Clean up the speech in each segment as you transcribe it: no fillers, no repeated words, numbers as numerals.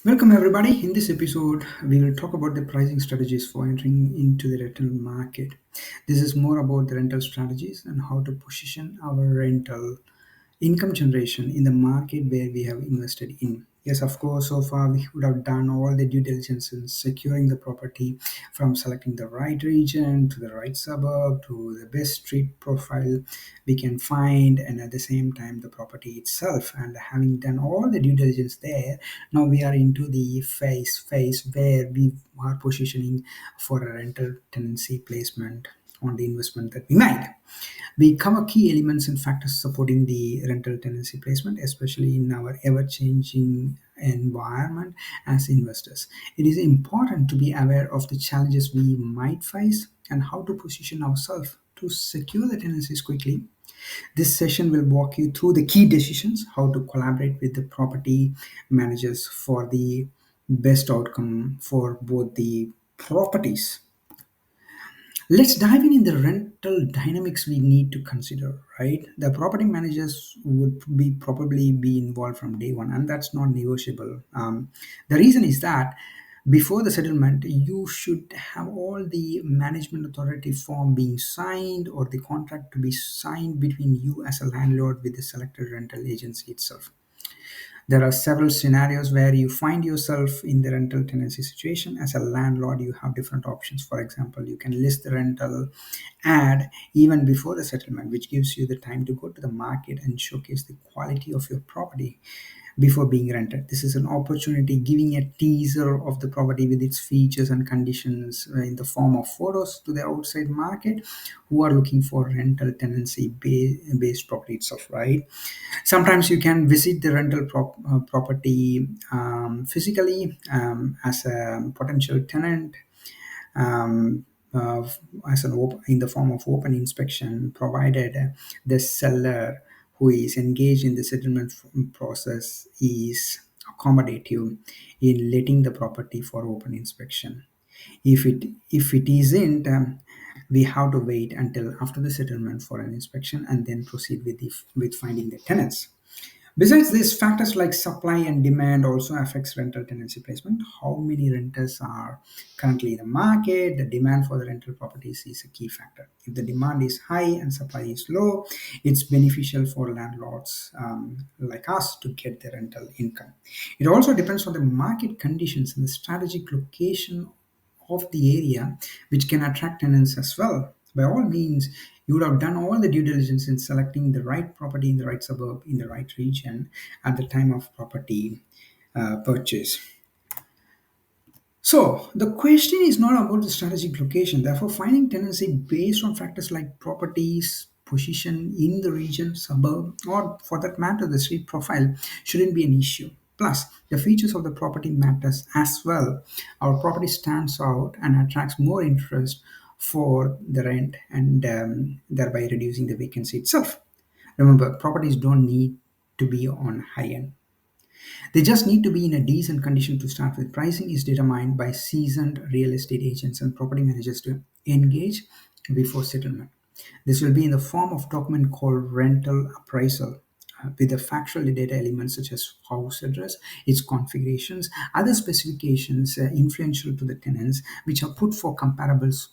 Welcome, everybody. In this episode, we will talk about the pricing strategies for entering into the rental market. This is more about the rental strategies and how to position our rental income generation in the market where we have invested in. Yes, of course, so far we would have done all the due diligence in securing the property, from selecting the right region to the right suburb to the best street profile we can find, and at the same time the property itself. And having done all the due diligence there, now we are into the phase where we are positioning for a rental tenancy placement on the investment that we made. We cover key elements and factors supporting the rental tenancy placement, especially in our ever changing environment as investors. It is important to be aware of the challenges we might face and how to position ourselves to secure the tenancies quickly. This session will walk you through the key decisions, how to collaborate with the property managers for the best outcome for both the properties. Let's dive in the rental dynamics we need to consider, right? The property managers would be probably be involved from day one, and that's not negotiable. The reason is that before the settlement, you should have all the management authority form being signed or the contract to be signed between you as a landlord with the selected rental agency itself. There are several scenarios where you find yourself in the rental tenancy situation. As a landlord, you have different options. For example, you can list the rental ad even before the settlement, which gives you the time to go to the market and showcase the quality of your property before being rented. This is an opportunity giving a teaser of the property with its features and conditions in the form of photos to the outside market who are looking for rental tenancy based property itself, right? Sometimes you can visit the rental property physically as a potential tenant, um, uh, in the form of open inspection, provided the seller who is engaged in the settlement process is accommodative in letting the property for open inspection. If it isn't, we have to wait until after the settlement for an inspection and then proceed with finding the tenants. Besides this, factors like supply and demand also affects rental tenancy placement. How many renters are currently in the market? The demand for the rental properties is a key factor. If the demand is high and supply is low, it's beneficial for landlords like us to get the rental income. It also depends on the market conditions and the strategic location of the area, which can attract tenants as well. By all means, you would have done all the due diligence in selecting the right property in the right suburb in the right region at the time of property purchase. So the question is not about the strategic location. Therefore, finding tenancy based on factors like properties, position in the region, suburb, or for that matter, the street profile shouldn't be an issue. Plus, the features of the property matters as well. Our property stands out and attracts more interest for the rent and thereby reducing the vacancy itself. Remember, properties don't need to be on high end. They just need to be in a decent condition to start with. Pricing is determined by seasoned real estate agents and property managers to engage before settlement. This will be in the form of document called rental appraisal, with the factual data elements such as house address, its configurations, other specifications influential to the tenants, which are put for comparables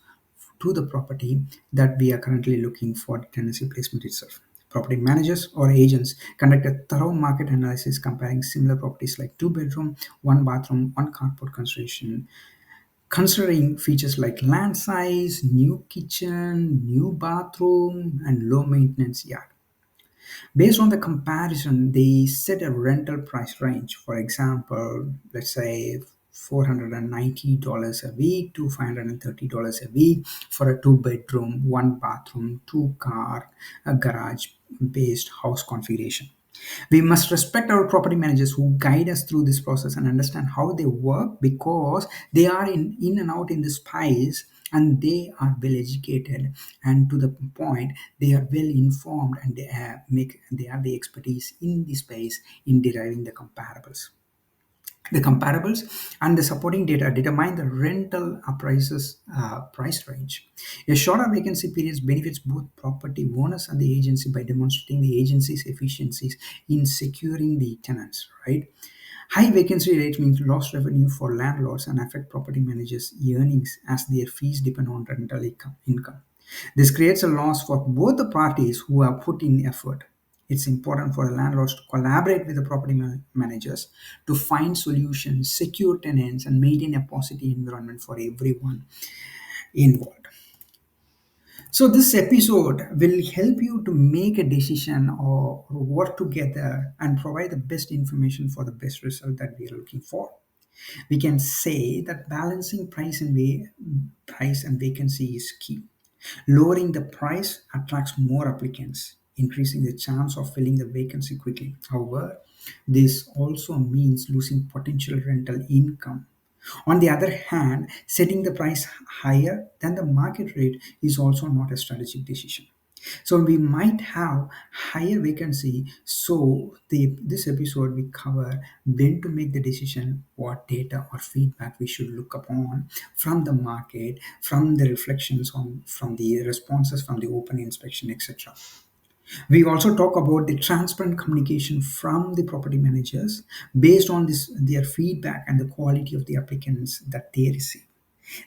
to the property that we are currently looking for tenancy placement itself. Property managers or agents conduct a thorough market analysis comparing similar properties like two bedroom, one bathroom, one carport construction, considering features like land size, new kitchen, new bathroom, and low maintenance yard. Based on the comparison, they set a rental price range. For example, let's say $490 a week to $530 a week for a two bedroom, one bathroom, two car, a garage based house configuration. We must respect our property managers who guide us through this process and understand how they work, because they are in and out in the space, and they are well educated, and to the point they are well informed, and they have the expertise in the space in deriving the comparables. The comparables and the supporting data determine the rental appraiser's price range. A shorter vacancy periods benefits both property owners and the agency by demonstrating the agency's efficiencies in securing the tenants, right? High vacancy rates means lost revenue for landlords and affect property managers' earnings as their fees depend on rental income. This creates a loss for both the parties who have put in effort. It's important for the landlords to collaborate with the property managers to find solutions, secure tenants, and maintain a positive environment for everyone involved. So, this episode will help you to make a decision or work together and provide the best information for the best result that we are looking for. We can say that balancing price and vacancy is key. Lowering the price attracts more applicants, increasing the chance of filling the vacancy quickly. However, this also means losing potential rental income. On the other hand, setting the price higher than the market rate is also not a strategic decision. So we might have higher vacancy. So this episode we cover when to make the decision, what data or feedback we should look upon from the market, from the reflections on from the responses from the open inspection, etc. We also talk about the transparent communication from the property managers based on their feedback and the quality of the applicants that they receive.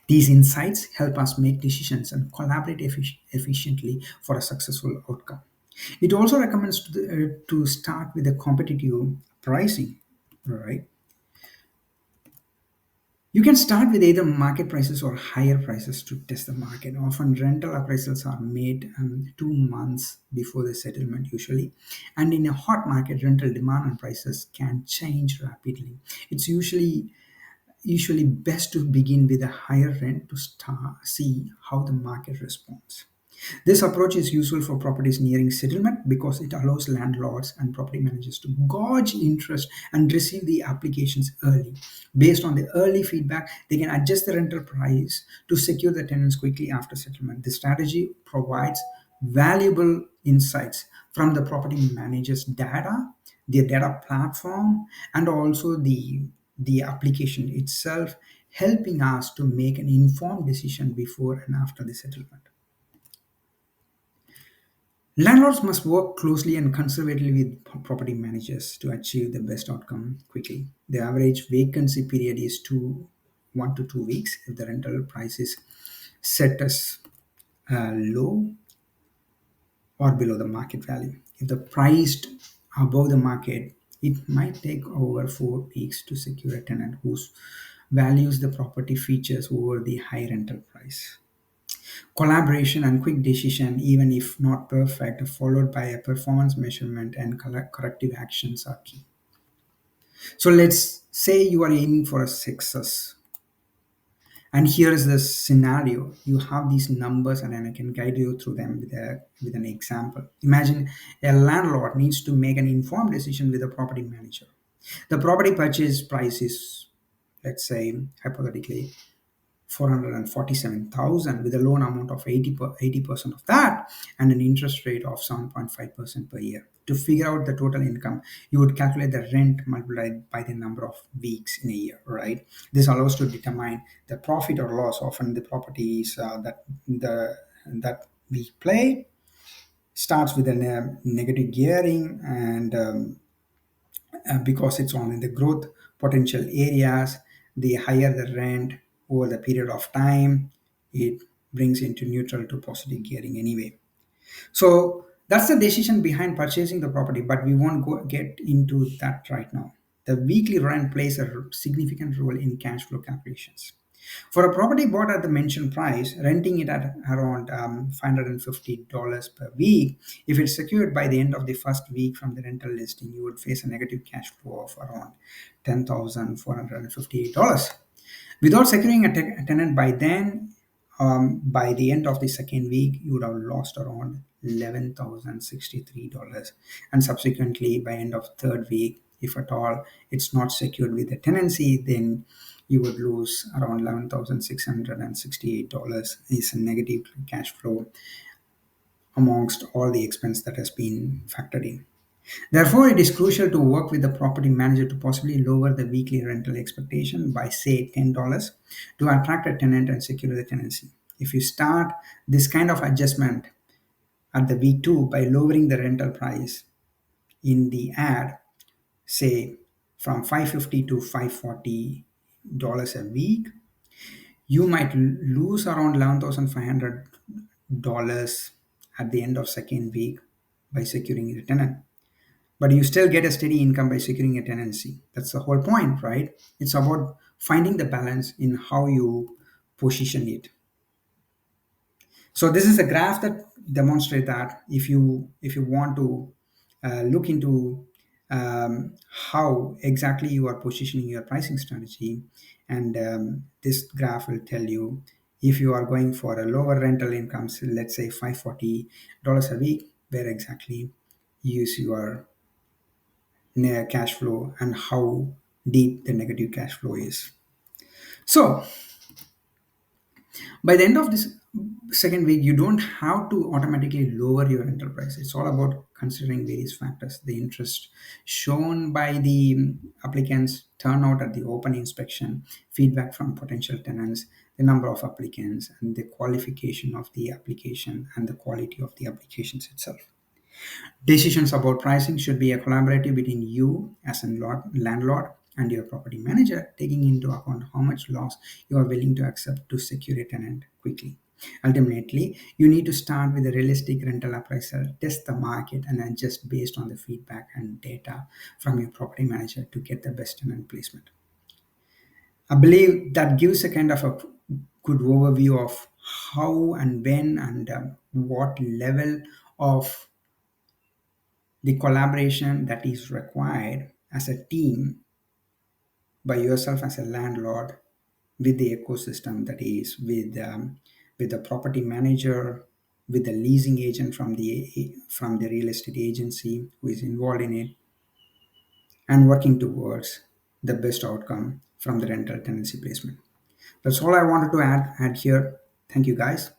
These insights help us make decisions and collaborate efficiently for a successful outcome. It also recommends to start with a competitive pricing, right? You can start with either market prices or higher prices to test the market. Often, rental appraisals are made 2 months before the settlement, usually. And in a hot market, rental demand and prices can change rapidly. It's usually best to begin with a higher rent to see how the market responds. This approach is useful for properties nearing settlement because it allows landlords and property managers to gauge interest and receive the applications early. Based on the early feedback, they can adjust the rental price to secure the tenants quickly after settlement. This strategy provides valuable insights from the property manager's data, their data platform, and also the application itself, helping us to make an informed decision before and after the settlement. Landlords must work closely and conservatively with property managers to achieve the best outcome quickly. The average vacancy period is 1 to 2 weeks if the rental price is set as low or below the market value. If the priced above the market, it might take over 4 weeks to secure a tenant who values the property features over the high rental price. Collaboration and quick decision, even if not perfect, followed by a performance measurement and corrective actions are key. So let's say you are aiming for a success. And here is the scenario. You have these numbers, and then I can guide you through them with an example. Imagine a landlord needs to make an informed decision with a property manager. The property purchase price is, let's say, hypothetically, 447,000 with a loan amount of 80% of that and an interest rate of 7.5% per year. To figure out the total income, you would calculate the rent multiplied by the number of weeks in a year, right? This allows to determine the profit or loss. Often the properties that we play starts with a negative gearing, and because it's only the growth potential areas, the higher the rent over the period of time, it brings into neutral to positive gearing anyway. So that's the decision behind purchasing the property, but we won't get into that right now. The weekly rent plays a significant role in cash flow calculations. For a property bought at the mentioned price, renting it at around $550 per week, if it's secured by the end of the first week from the rental listing, you would face a negative cash flow of around $10,458. Without securing a tenant by then, by the end of the second week, you would have lost around $11,063. And subsequently, by end of third week, if at all it's not secured with a tenancy, then you would lose around $11,668 is a negative cash flow amongst all the expense that has been factored in. Therefore, it is crucial to work with the property manager to possibly lower the weekly rental expectation by, say, $10 to attract a tenant and secure the tenancy. If you start this kind of adjustment at the week 2 by lowering the rental price in the ad, say from 550 to 540 dollars a week, you might lose around $11,500 at the end of second week by securing a tenant. But you still get a steady income by securing a tenancy. That's the whole point, right? It's about finding the balance in how you position it. So this is a graph that demonstrates that if you want to look into how exactly you are positioning your pricing strategy, and this graph will tell you if you are going for a lower rental incomes, let's say $540 a week, where exactly is your cash flow and how deep the negative cash flow is. So by the end of this second week, you don't have to automatically lower your rental price. It's all about considering various factors: the interest shown by the applicants, turnout at the open inspection, feedback from potential tenants, the number of applicants, and the qualification of the application and the quality of the applications itself. Decisions about pricing should be a collaborative between you as a landlord and your property manager, taking into account how much loss you are willing to accept to secure a tenant quickly. Ultimately, you need to start with a realistic rental appraisal, test the market, and adjust based on the feedback and data from your property manager to get the best tenant placement. I believe that gives a kind of a good overview of how and when and what level of the collaboration that is required as a team by yourself as a landlord with the ecosystem, that is with the property manager, with the leasing agent from the real estate agency who is involved in it, and working towards the best outcome from the rental tenancy placement. That's all I wanted to add here. Thank you, guys.